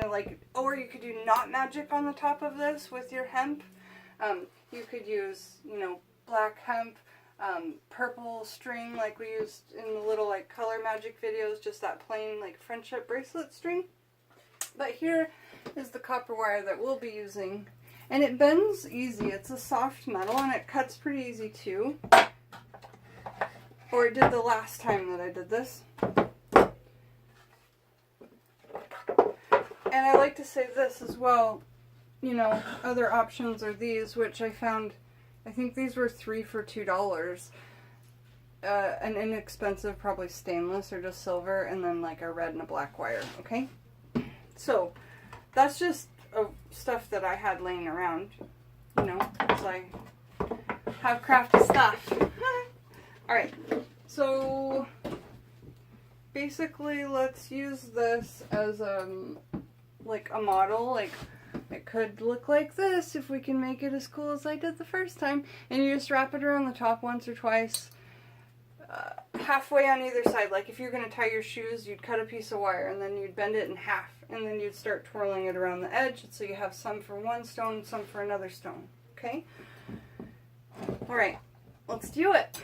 gonna like, or you could do knot magic on the top of this with your hemp. You could use, you know, black hemp, purple string like we used in the little like color magic videos, just that plain like friendship bracelet string. But here is the copper wire that we'll be using, and it bends easy. It's a soft metal and it cuts pretty easy too, or it did the last time that I did this. And I like to say this as well, you know, other options are these, which I found, I think these were 3 for $2. An inexpensive, probably stainless or just silver, and then like a red and a black wire, okay? So, that's just stuff that I had laying around, you know, because I have crafty stuff. Alright, so basically let's use this as like a model. Like, it could look like this if we can make it as cool as I did the first time. And you just wrap it around the top once or twice, halfway on either side. Like if you're going to tie your shoes, you'd cut a piece of wire and then you'd bend it in half, and then you'd start twirling it around the edge so you have some for one stone, some for another stone. Okay? Alright, let's do it.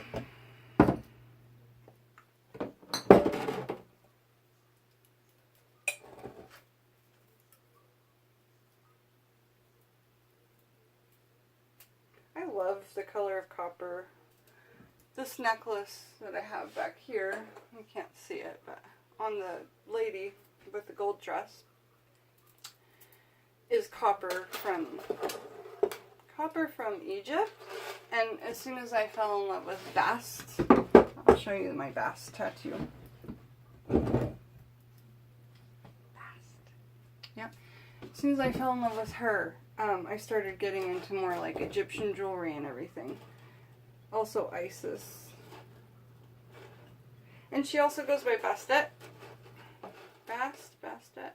I love the color of copper. This necklace that I have back here, you can't see it, but on the lady with the gold dress is copper from Egypt. And as soon as I fell in love with Bast, I'll show you my Bast tattoo. Bast. Yeah. As soon as I fell in love with her, I started getting into more like Egyptian jewelry and everything. Also Isis. And she also goes by Bastet. Bastet.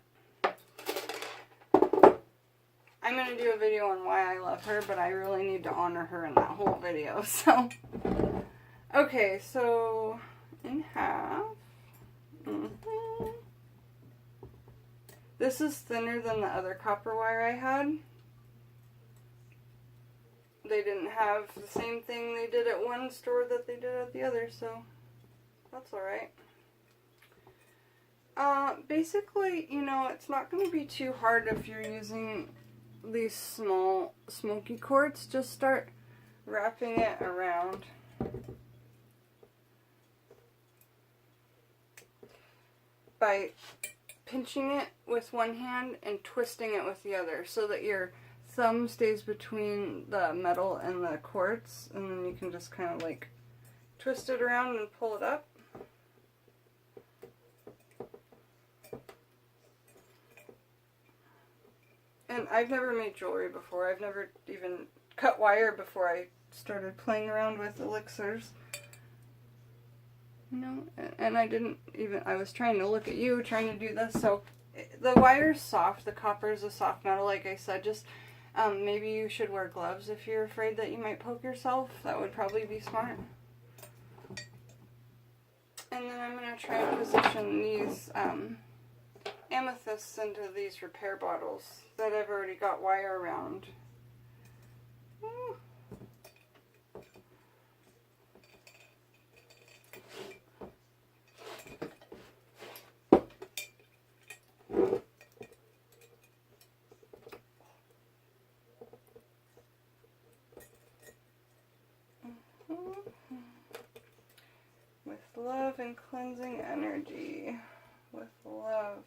I'm going to do a video on why I love her, but I really need to honor her in that whole video. So, okay, so in half. This is thinner than the other copper wire I had. They didn't have the same thing they did at one store that they did at the other, so that's alright. Basically, you know, it's not going to be too hard if you're using these small smoky quartz. Just start wrapping it around. By pinching it with one hand and twisting it with the other so that your thumb stays between the metal and the quartz, and then you can just kind of like twist it around and pull it up. And I've never made jewelry before. I've never even cut wire before I started playing around with elixirs. You know, and I didn't even, I was trying to look at you, trying to do this, so the wire's soft, the copper is a soft metal, like I said. Just maybe you should wear gloves if you're afraid that you might poke yourself. That would probably be smart. And then I'm going to try and position these amethysts into these repair bottles that I've already got wire around. Ooh. With love and cleansing energy. With love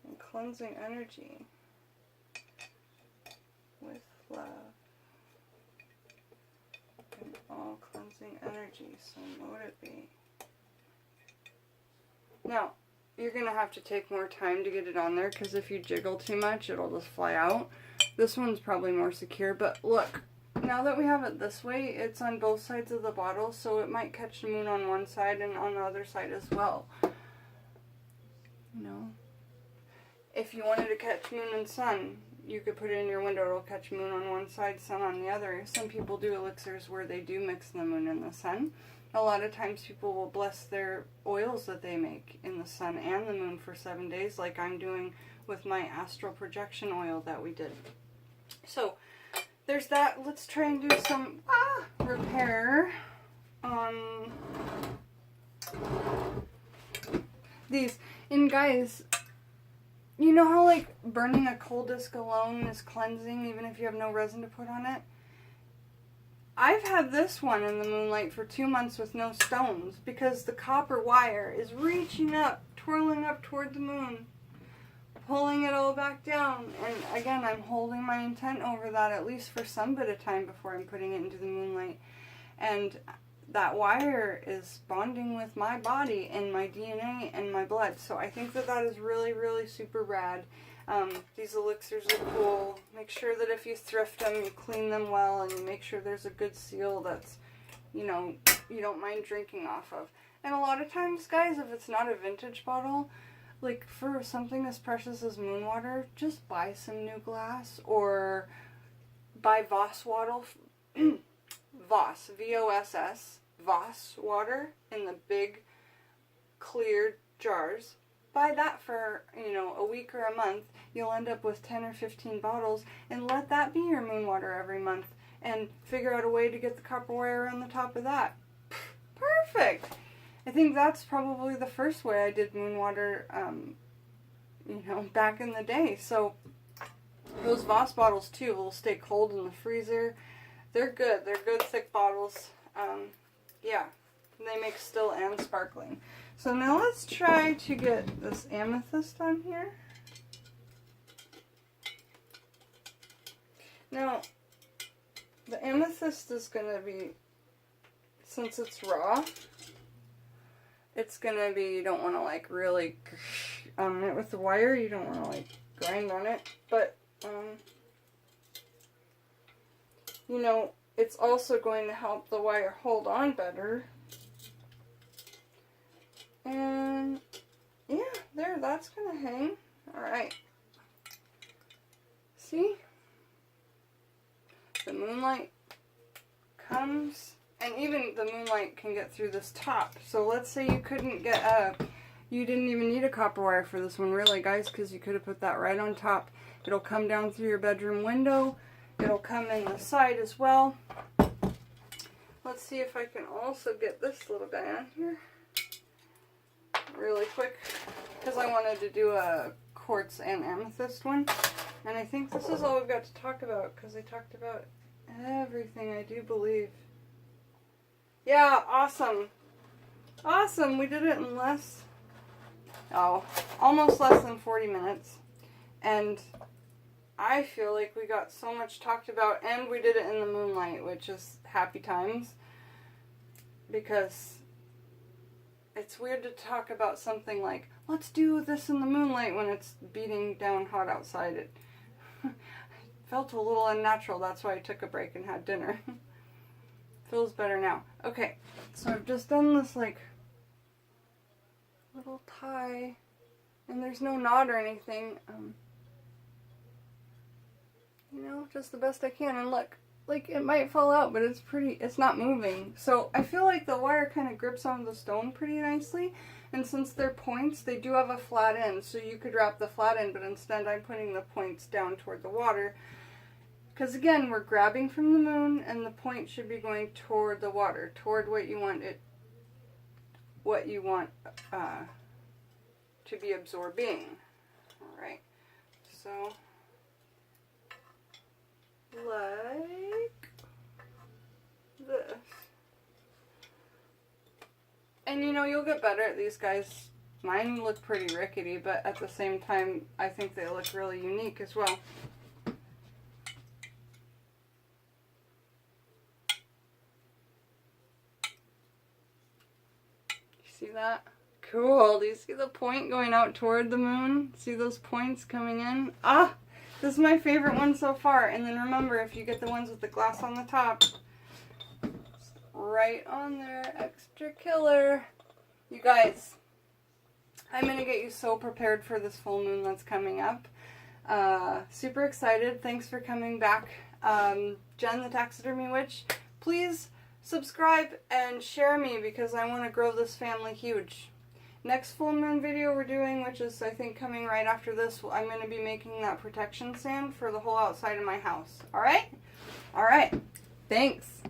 and cleansing energy. With love and all cleansing energy. So mote it be. Now, you're going to have to take more time to get it on there, because if you jiggle too much, it'll just fly out. This one's probably more secure, but look. Now that we have it this way, it's on both sides of the bottle, so it might catch the moon on one side and on the other side as well. You know, if you wanted to catch moon and sun, you could put it in your window. It'll catch moon on one side, sun on the other. Some people do elixirs where they do mix the moon and the sun. A lot of times people will bless their oils that they make in the sun and the moon for 7 days, like I'm doing with my astral projection oil that we did. So there's that. Let's try and do some repair on these. And guys, you know how like burning a coal disc alone is cleansing even if you have no resin to put on it? I've had this one in the moonlight for 2 months with no stones because the copper wire is reaching up, twirling up toward the moon, pulling it all back down. And again, I'm holding my intent over that at least for some bit of time before I'm putting it into the moonlight. And that wire is bonding with my body and my DNA and my blood. So I think that that is really, really super rad. These elixirs are cool. Make sure that if you thrift them, you clean them well, and you make sure there's a good seal that's, you know, you don't mind drinking off of. And a lot of times, guys, if it's not a vintage bottle, like for something as precious as moon water, just buy some new glass or buy Voss water, Voss, V-O-S-S, Voss water in the big clear jars. Buy that for, you know, a week or a month. You'll end up with 10 or 15 bottles, and let that be your moon water every month. And figure out a way to get the copper wire on the top of that. Perfect! I think that's probably the first way I did moon water, you know, back in the day. So those Voss bottles too will stay cold in the freezer. They're good. They're good thick bottles. Yeah, they make still and sparkling. So now let's try to get this amethyst on here. Now, the amethyst is going to be, since it's raw, it's going to be, you don't want to like really on it with the wire. You don't want to like grind on it. But, you know, it's also going to help the wire hold on better. And yeah, there, that's gonna hang. Alright. See? The moonlight comes, and even the moonlight can get through this top. So let's say you couldn't get you didn't even need a copper wire for this one, really, guys, because you could have put that right on top. It'll come down through your bedroom window. It'll come in the side as well. Let's see if I can also get this little guy on here really quick, because I wanted to do a quartz and amethyst one, and I think this is all we've got to talk about, because I talked about everything, I do believe. Yeah, awesome. Awesome, we did it in almost less than 40 minutes, and I feel like we got so much talked about, and we did it in the moonlight, which is happy times, because it's weird to talk about something like, let's do this in the moonlight when it's beating down hot outside. It felt a little unnatural. That's why I took a break and had dinner. Feels better now. Okay, so I've just done this like little tie, and there's no knot or anything. You know, just the best I can. And look, like it might fall out, but it's not moving. So I feel like the wire kind of grips onto the stone pretty nicely. And since they're points, they do have a flat end. So you could wrap the flat end, but instead I'm putting the points down toward the water. Because again, we're grabbing from the moon, and the point should be going toward the water, toward what you want to be absorbing. All right. So like this. And you know, you'll get better at these, guys. Mine look pretty rickety, but at the same time, I think they look really unique as well. See that? Cool. Do you see the point going out toward the moon? See those points coming in? Ah! This is my favorite one so far. And then remember, if you get the ones with the glass on the top, right on there, extra killer. You guys, I'm going to get you so prepared for this full moon that's coming up. Super excited. Thanks for coming back. Jenn, the Taxidermy Witch, please subscribe and share me, because I want to grow this family huge. Next full moon video we're doing, which is I think coming right after this, I'm going to be making that protection sand for the whole outside of my house. Alright? Alright. Thanks.